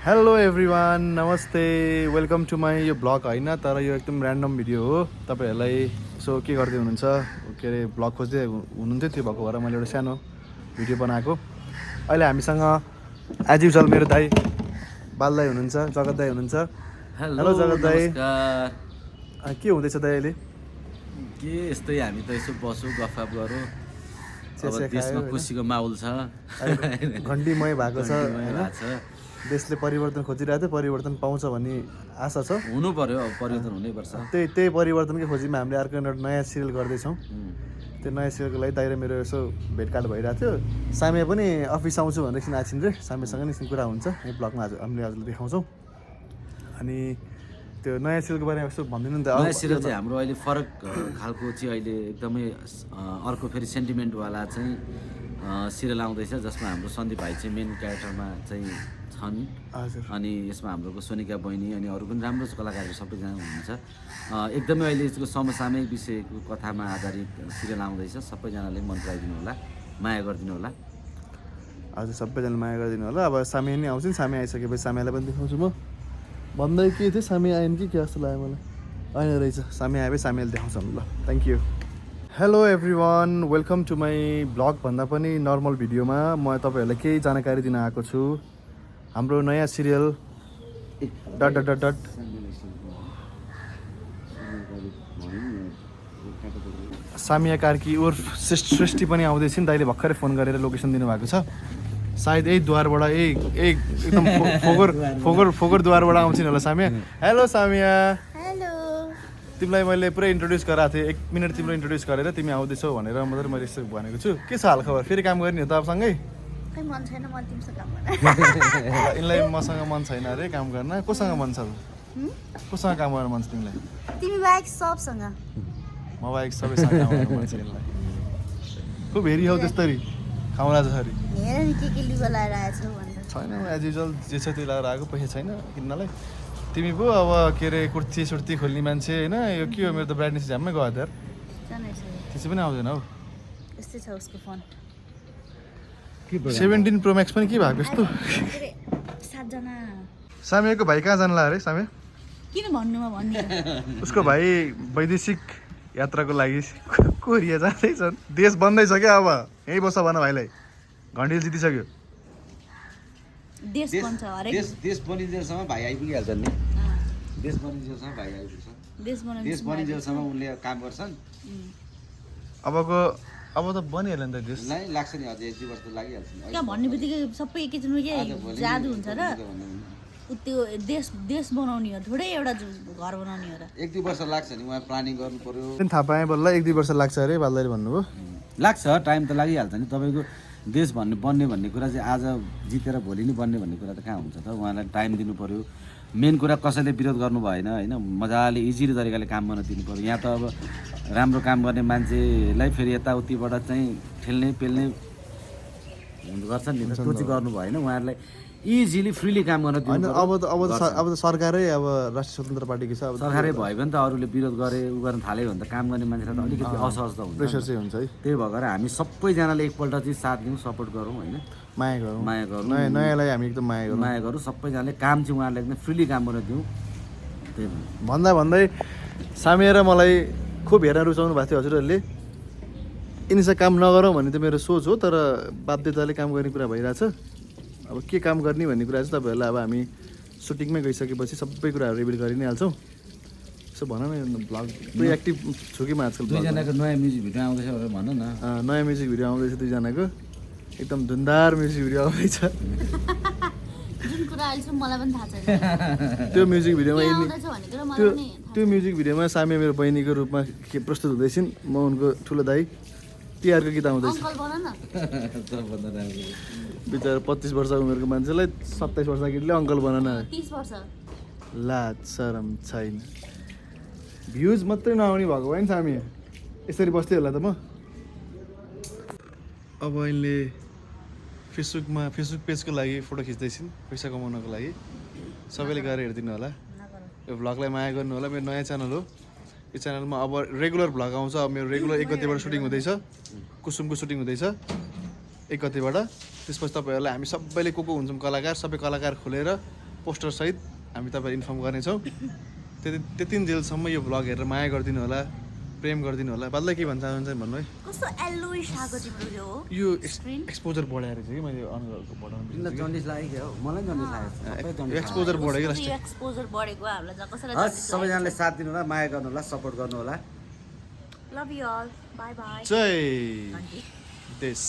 Hello everyone, नमस्ते, welcome to my यो blog होइन तर यो एकदम ऱ्यान्डम भिडियो हो। तपाईँहरूलाई यसो के गर्दै हुनुहुन्छ, के अरे ब्लग खोज्दै हुनुहुन्थ्यो, त्यो भएको भएर मैले एउटा सानो भिडियो बनाएको। अहिले हामीसँग एज युजल मेरो दाई बाल दाई हुनुहुन्छ, जगत दाई हुनुहुन्छ। हेलो जगत दाई, के हुँदैछ दाई अहिले? के यस्तै हामी त यसो बसौँ गफाफ गरौँ। अब देशमा खुसीको माहौल छ, घन्टीमय भएको छ होइन। देशले परिवर्तन खोजिरहेको थियो, परिवर्तन पाउँछ भन्ने आशा छ। हुनु पर्यो, अब परिवर्तन हुनैपर्छ। त्यही परिवर्तनकै खोजीमा हामीले अर्को एउटा नयाँ सिरियल गर्दैछौँ। त्यो नयाँ सिरियलको लागि दाइ र मेरो यसो भेटघाट भइरहेको थियो। सामे पनि अफिस आउँछु भनेर एकछिन आएछिन् रे, सामेसँग नि एकछिन कुरा हुन्छ यही ब्लगमा आज हामीले हजुरले देखाउँछौँ। अनि त्यो नयाँ सिरियलको बारेमा यसो भनिदिनु नि त। नयाँ सिरियल चाहिँ हाम्रो अहिले फरक खालको चाहिँ अहिले एकदमै अर्को फेरि सेन्टिमेन्टवाला चाहिँ सिरियल आउँदैछ, जसमा हाम्रो सन्दीप भाइ चाहिँ मेन क्यारेक्टरमा चाहिँ छन्। हजुर। अनि यसमा हाम्रो सोनिका बहिनी अनि अरू पनि राम्रो कलाकारहरू सबैजना हुनुहुन्छ। एकदमै अहिले यसको समसामयिक विषयको कथामा आधारित सिरियल आउँदैछ। सबैजनाले मन पराइदिनु होला, माया गरिदिनु होला। हजुर, सबैजना माया गरिदिनु होला। अब सामे नि आउँछ नि, सामे आइसकेपछि सामेलाई पनि देखाउँछु म। भन्दै के थियो, सामे आएन कि के जस्तो लाग्यो मलाई। होइन रहेछ, सामे आएपछि सामेले देखाउँछ। ल, thank you. Hello everyone, welcome to my blog भन्दा पनि नर्मल भिडियोमा म तपाईँहरूलाई केही जानकारी दिन आएको छु। हाम्रो नयाँ serial dot dot dot dot Samiya Karki उर्फ सृष्टि पनि आउँदैछ नि। दाइले भर्खरै फोन गरेर लोकेसन दिनुभएको छ। सायद यही द्वारबाट एकदम फोगर द्वारबाट आउँछिन् होला सामिया। हेलो सामिया। हेलो। तिमीलाई मैले पुरै इन्ट्रोड्युस गराएको थिएँ, 1 मिनट तिम्रो इन्ट्रोड्युस गरेर तिमी आउँदैछौ भनेर मात्रै मैले यसो भनेको छु। के छ हालखबर? फेरि काम गर्ने हो त अब सँगै? खै मन छैन म तिमीसँग काम गर्न। यिनलाई मसँग मन छैन अरे काम गर्न। कोसँग मन छ? कोसँग काम गर्न मन छ तिमीलाई? तिमी बाहेक सबसँग। म बाहेक सबैसँग काम गर्न मन छ यिनलाई। खुब हेरी हौ त्यस्तरी खाउला जसरी। हेर नि के लिगो लगाएर आएछौ भनेर। छैन, एज युजल जे छ त्यो लगाएर आएको, पैसा छैन किन्नलाई। तिमी पो अब के अरे कुर्ती सुर्ती खोल्ने मान्छे होइन। यो के हो, मेरो त ब्राइटनेस झ्याम्मै गयो त यार। त्यसै पनि आउँदैन हौ। यस्तै छ उसको फोन। 17 प्रो म्याक्स पनि के भएको यस्तो? 7 जना। सामेको भाइ कहाँ जान्ला अरे? सामे किन भन्नुमा भन्ने? उसको भाइ वैदेशिक यात्राको लागि कोरिया जाँदैछन्। देश बन्दैछ क्या अब। यहीँ बस्छ भन भाइलाई। घन्टीले जितिसक्यो। देश बन्छ हरेक। देश बनिन्जेलसम्म भाइ आइपुगिहाल्छन् नि। देश बनिन्जेलसम्म भाइ आइपुग्छ। देश बनिन्जेलसम्म उनले काम गर्छन्। अब त बनिहाल्यो नि त देश। नै लाग्छ नि, अझै 1-2 वर्ष त लागिहाल्छ नि। क्या भन्ने बित्तिकै सबै एकैचोटि के जादु हुन्छ र त्यो देश बनाउने हो, थोरै एउटा घर बनाउने हो र। 1-2 वर्ष लाग्छ नि, उहाँ प्लानिङ गर्नु पर्यो। थाहा पाएँ बल्ल 1-2 वर्ष लाग्छ अरे बाल्दाले भन्नुभयो। लाग्छ, टाइम त लागिहाल्छ नि। तपाईँको देश बन्ने भन्ने कुरा चाहिँ आज जितेर भोलि नै बन्ने भन्ने कुरा त कहाँ हुन्छ त? उहाँलाई टाइम दिनु पर्यो। मेन कुरा कसैले विरोध गर्नु भएन होइन, मजाले इजिली तरिकाले काम गर्न दिनु पर्यो। यहाँ त अब राम्रो काम गर्ने मान्छेलाई फेरि यताउतिबाट चाहिँ ठेल्ने पेल्ने गर्छ नि, त्यो चाहिँ गर्नु भएन। उहाँहरूलाई इजिली फ्रिली काम गर्न दिनु पर्यो। अब त सरकारै अब राष्ट्रिय स्वतन्त्र पार्टीको छ। अब सरकारै भयो भने त अरूले विरोध गरे उ गर्न थाल्यो भने त काम गर्ने मान्छेलाई त अलिकति असहज त हुन्छ, प्रेसर चाहिँ हुन्छ है। त्यही भएर हामी सबैजनाले एकपल्ट चाहिँ साथ दिउँ, सपोर्ट गरौँ होइन, माया गरौँ। नयाँलाई हामी एकदम माया गरौँ। सबैजनाले काम चाहिँ उहाँहरूलाई एकदम फ्रिली काम गर्न दिउँ। त्यही भन्दै सामे र मलाई खुब हेर्न रुचाउनु भएको थियो हजुरहरूले। यिनीसँग काम नगरौँ भन्ने त मेरो सोच हो, तर बाध्यताले काम गर्ने कुरा भइरहेछ। अब के काम गर्ने भन्ने कुरा चाहिँ तपाईँहरूलाई अब हामी सुटिङमै गइसकेपछि सबै कुराहरू रिभिल गरि नै हाल्छौँ। यसो भन न, ब्लग पुरै एक्टिभ छु कि म आजकल? दुईजनाको नयाँ म्युजिक भिडियो आउँदैछ भनेर भन न। नयाँ म्युजिक भिडियो आउँदैछ दुईजनाको, एकदम धुनदार म्युजिक भिडियो आउँदैछ। जुन कुरा अहिलेसम्म मलाई पनि थाहा छैन। त्यो म्युजिक भिडियोमा त्यो म्युजिक भिडियोमा सामे मेरो बहिनीको रूपमा के प्रस्तुत हुँदैछिन्। म उनको ठुलो दाइ। तिहारको गीत आउँदैछ। बिचरा 25 वर्ष उमेरको मान्छेलाई 27 वर्ष केटीले अङ्कल बनाउन 30 वर्ष लाज शरम छैन। भ्युज मात्रै नआउने भएको भए नि सामी यसरी बस्थ्यो होला त म। अब यिनले फेसबुक पेजको लागि फोटो खिच्दैछिन्, पैसा कमाउनको लागि। सबैले गएर हेरिदिनु होला। यो भ्लगलाई माया गर्नु होला। मेरो नयाँ च्यानल हो। यो च्यानलमा अब रेगुलर भ्लग आउँछ। अब मेरो रेगुलर 1 गतेबाट सुटिङ हुँदैछ, कुसुमको सुटिङ हुँदैछ 1 गतेबाट। त्यसपछि तपाईँहरूलाई हामी सबैले को हुन्छौँ कलाकार, सबै कलाकार खोलेर पोस्टरसहित हामी तपाईँहरू इन्फर्म गर्नेछौँ। त्यतिन्जेलसम्म यो भ्लग हेरेर माया गरिदिनु होला, प्रेम गरिदिनु होला। बल्ल के भन्छ भन्नु है। कस्तो एल्लोइस आएको तिम्रो यो एक्सपोजर बढाएर चाहिँ कि मैले अनुहारको बढाउनु बिर्सेँ। जन्डिस लाग्यो क्या हो, मलाई जन्डिस लाग्यो। एक्सपोजर बढ्यो कि एक्सपोजर बढेको हामीलाई कसैलाई हस्, सबैजनाले साथ दिनु होला, माया गर्नु होला, सपोर्ट गर्नु होला। Love you all, bye bye. जय देश।